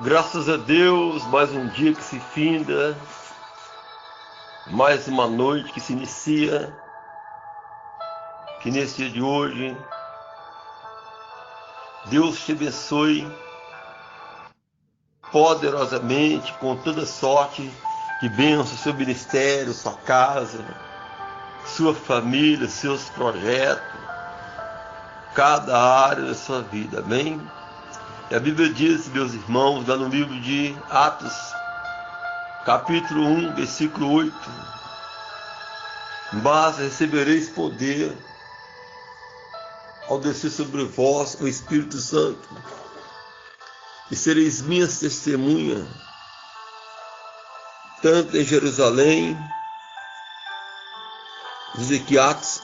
Graças a Deus, mais um dia que se finda, mais uma noite que se inicia, que nesse dia de hoje, Deus te abençoe poderosamente, com toda sorte de bênção, seu ministério, sua casa, sua família, seus projetos, cada área da sua vida, amém? E a Bíblia diz, meus irmãos, lá no livro de Atos, capítulo 1, versículo 8, mas recebereis poder ao descer sobre vós o Espírito Santo, e sereis minhas testemunhas, tanto em Jerusalém, diz aqui Atos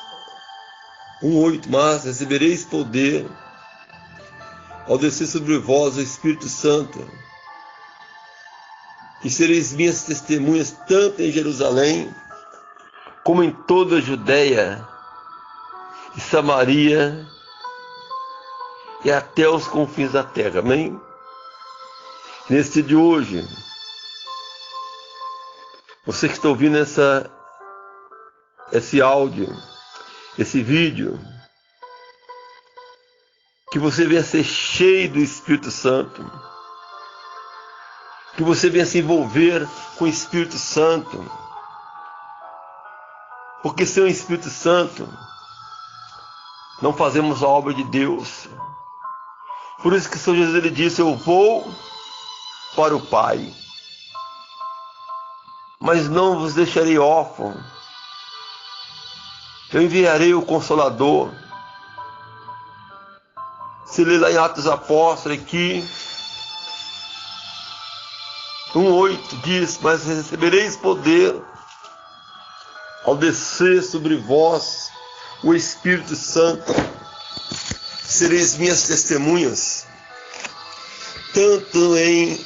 1:8, mas recebereis poder ao descer sobre vós o Espírito Santo, e sereis minhas testemunhas, tanto em Jerusalém, como em toda a Judéia e Samaria, e até os confins da terra, amém? Nesse dia de hoje, você que está ouvindo esse áudio, esse vídeo, que você venha ser cheio do Espírito Santo, que você venha se envolver com o Espírito Santo, porque sem o Espírito Santo não fazemos a obra de Deus. Por isso que o Senhor Jesus ele disse: eu vou para o Pai, mas não vos deixarei órfãos, eu enviarei o Consolador. Se lê lá em Atos dos Apóstolos aqui 1:8 diz: mas recebereis poder ao descer sobre vós o Espírito Santo, sereis minhas testemunhas, tanto em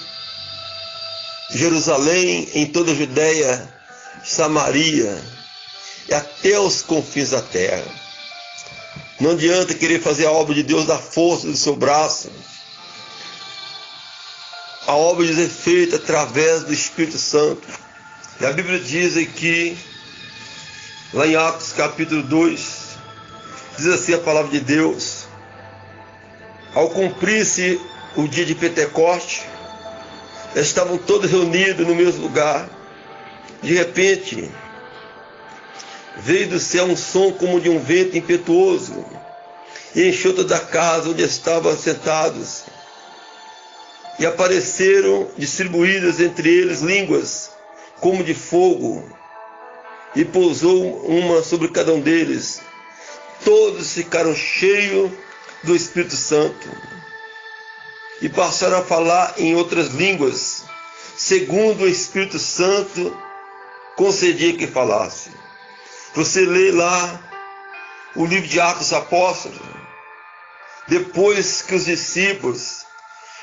Jerusalém, em toda a Judéia, Samaria e até os confins da terra. Não adianta querer fazer a obra de Deus da força do seu braço. A obra de Deus é feita através do Espírito Santo. E a Bíblia diz aqui, lá em Atos capítulo 2, diz assim a palavra de Deus: ao cumprir-se o dia de Pentecoste, estavam todos reunidos no mesmo lugar. De repente, veio do céu um som como de um vento impetuoso e encheu toda a casa onde estavam sentados. E apareceram distribuídas entre eles línguas como de fogo, e pousou uma sobre cada um deles. Todos ficaram cheios do Espírito Santo e passaram a falar em outras línguas, segundo o Espírito Santo concedia que falasse. Você lê lá o livro de Atos dos Apóstolos, depois que os discípulos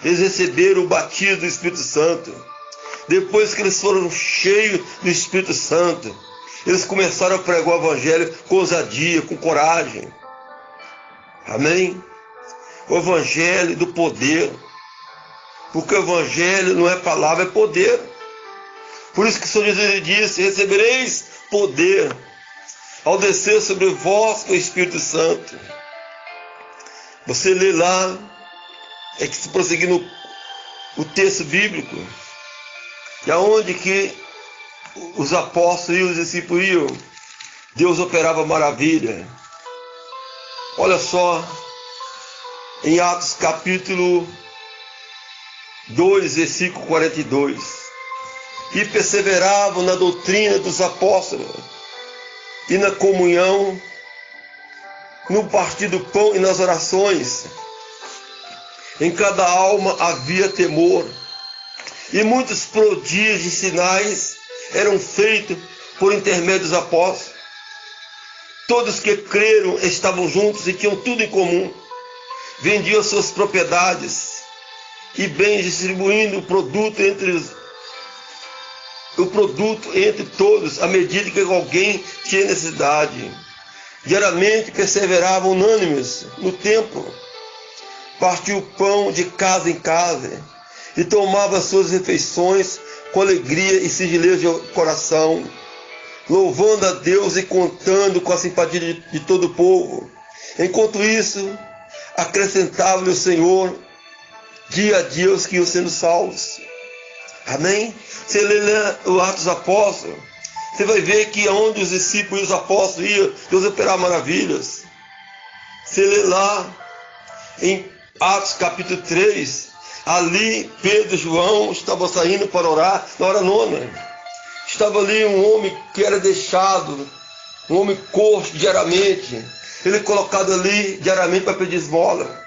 eles receberam o batismo do Espírito Santo, depois que eles foram cheios do Espírito Santo, eles começaram a pregar o Evangelho com ousadia, com coragem. Amém? O Evangelho do poder. Porque o Evangelho não é palavra, é poder. Por isso que o Senhor Jesus disse: recebereis poder ao descer sobre vós com o Espírito Santo. Você lê lá, é que se prosseguir o texto bíblico, e aonde que os apóstolos e os discípulos iam, Deus operava maravilha. Olha só, em Atos capítulo 2, versículo 42. E perseveravam na doutrina dos apóstolos, e na comunhão, no partir do pão e nas orações. Em cada alma havia temor, e muitos prodígios e sinais eram feitos por intermédio dos apóstolos. Todos que creram estavam juntos e tinham tudo em comum. Vendiam suas propriedades e bens, distribuindo o produto entre todos, à medida que alguém tinha necessidade. Diariamente perseveravam unânimes no templo, partiu o pão de casa em casa, e tomava suas refeições com alegria e sigileza de coração, louvando a Deus e contando com a simpatia de todo o povo. Enquanto isso, acrescentava-lhe o Senhor dia a dia os que iam sendo salvos. Amém? Você lê o Atos dos Apóstolos, você vai ver que onde os discípulos e os apóstolos iam, Deus operava maravilhas. Você lê lá em Atos capítulo 3, ali Pedro e João estavam saindo para orar na hora nona. Estava ali um homem que era deixado, um homem coxo diariamente. Ele colocado ali diariamente para pedir esmola.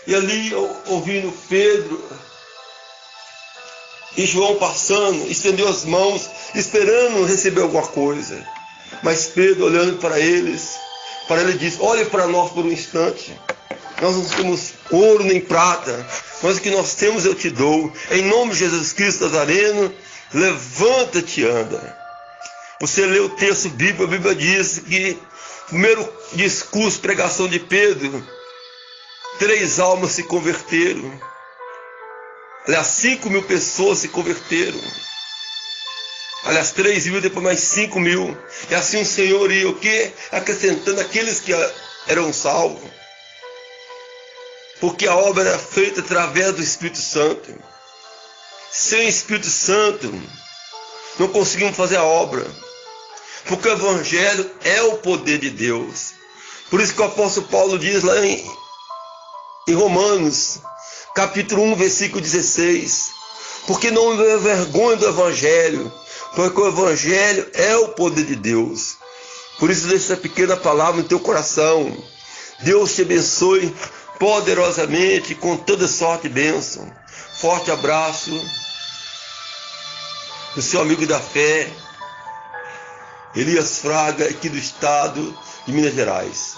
E ali ouvindo Pedro e João passando, estendeu as mãos, esperando receber alguma coisa. Mas Pedro, olhando para ele disse: olhe para nós por um instante. Nós não temos ouro nem prata, mas o que nós temos eu te dou. Em nome de Jesus Cristo Nazareno, levanta-te e anda. Você lê o texto bíblico, a Bíblia diz que o primeiro discurso, pregação de Pedro, 3 almas se converteram. Aliás, 5.000 pessoas se converteram. Aliás, 3.000, depois mais 5.000. E assim o Senhor ia o quê? Acrescentando aqueles que eram salvos. Porque a obra era feita através do Espírito Santo. Sem Espírito Santo, não conseguimos fazer a obra. Porque o Evangelho é o poder de Deus. Por isso que o apóstolo Paulo diz lá em Romanos, capítulo 1, versículo 16. Porque não me envergonho do Evangelho, porque o Evangelho é o poder de Deus. Por isso deixa essa pequena palavra no teu coração. Deus te abençoe poderosamente, com toda sorte e bênção. Forte abraço do seu amigo da fé, Elias Fraga, aqui do estado de Minas Gerais.